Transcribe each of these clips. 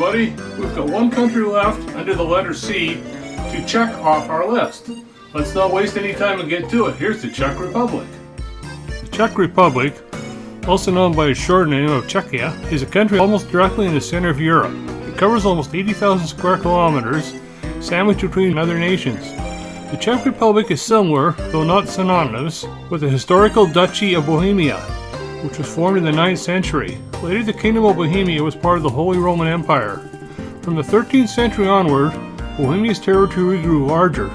everybody. We've got one country left under the letter C to check off our list. Let's not waste any time and get to it. Here's the Czech Republic. The Czech Republic, also known by its short name of Czechia, is a country almost directly in the center of Europe. It covers almost 80,000 square kilometers, sandwiched between other nations. The Czech Republic is similar, though not synonymous, with the historical Duchy of Bohemia, which was formed in the 9th century. Later, the Kingdom of Bohemia was part of the Holy Roman Empire. From the 13th century onward, Bohemia's territory grew larger.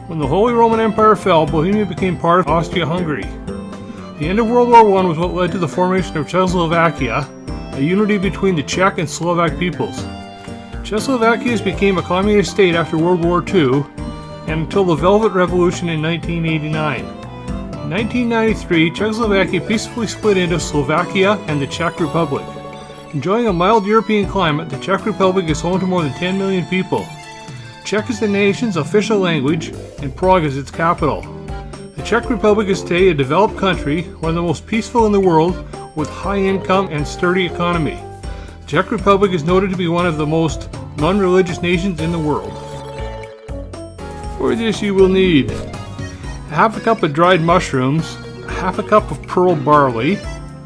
When the Holy Roman Empire fell, Bohemia became part of Austria-Hungary. The end of World War I was what led to the formation of Czechoslovakia, a unity between the Czech and Slovak peoples. Czechoslovakia became a communist state after World War II, and until the Velvet Revolution in 1989. In 1993, Czechoslovakia peacefully split into Slovakia and the Czech Republic. Enjoying a mild European climate, the Czech Republic is home to more than 10 million people. Czech is the nation's official language, and Prague is its capital. The Czech Republic is today a developed country, one of the most peaceful in the world, with high income and sturdy economy. The Czech Republic is noted to be one of the most non-religious nations in the world. For this you will need half a cup of dried mushrooms, half a cup of pearl barley,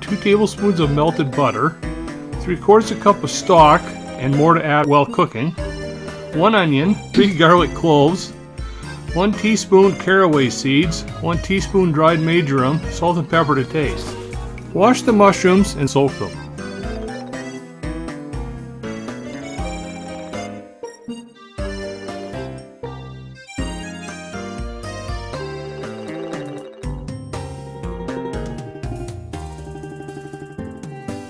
2 tablespoons of melted butter, 3/4 cup of stock and more to add while cooking, 1 onion, 3 garlic cloves, 1 teaspoon caraway seeds, 1 teaspoon dried marjoram, salt and pepper to taste. Wash the mushrooms and soak them.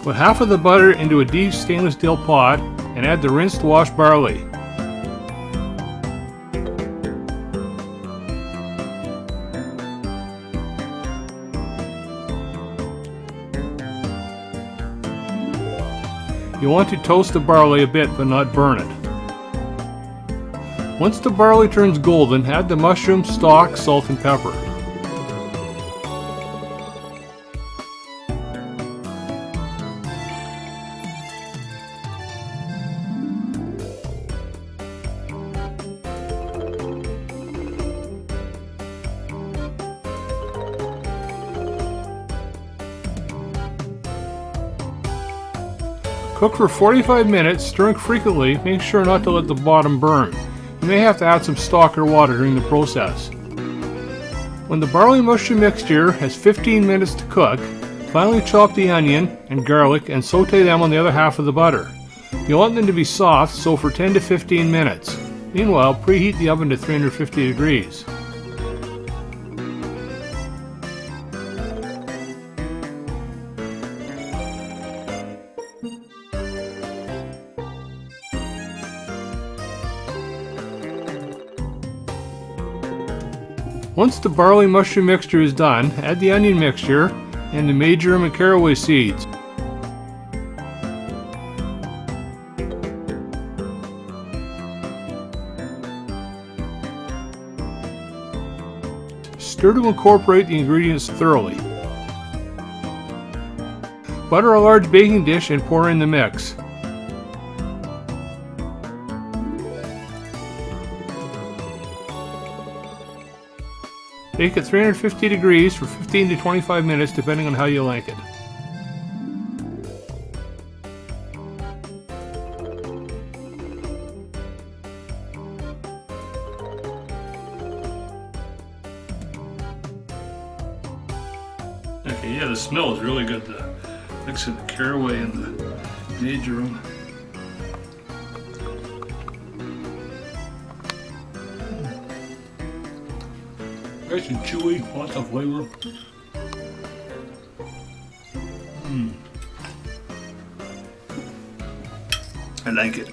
Put half of the butter into a deep stainless steel pot and add the rinsed washed barley. You want to toast the barley a bit but not burn it. Once the barley turns golden, add the mushrooms, stock, salt and pepper. Cook for 45 minutes, stirring frequently, making sure not to let the bottom burn. You may have to add some stock or water during the process. When the barley mushroom mixture has 15 minutes to cook, finally chop the onion and garlic and saute them on the other half of the butter. You want them to be soft, so for 10 to 15 minutes. Meanwhile, preheat the oven to 350 degrees. Once the barley mushroom mixture is done, add the onion mixture and the marjoram and caraway seeds. Stir to incorporate the ingredients thoroughly. Butter a large baking dish and pour in the mix. Bake at 350 degrees for 15 to 25 minutes depending on how you like it. Okay, yeah, the smell is really good. The mix of the caraway and the marjoram. Nice and chewy, lots of flavor. I like it.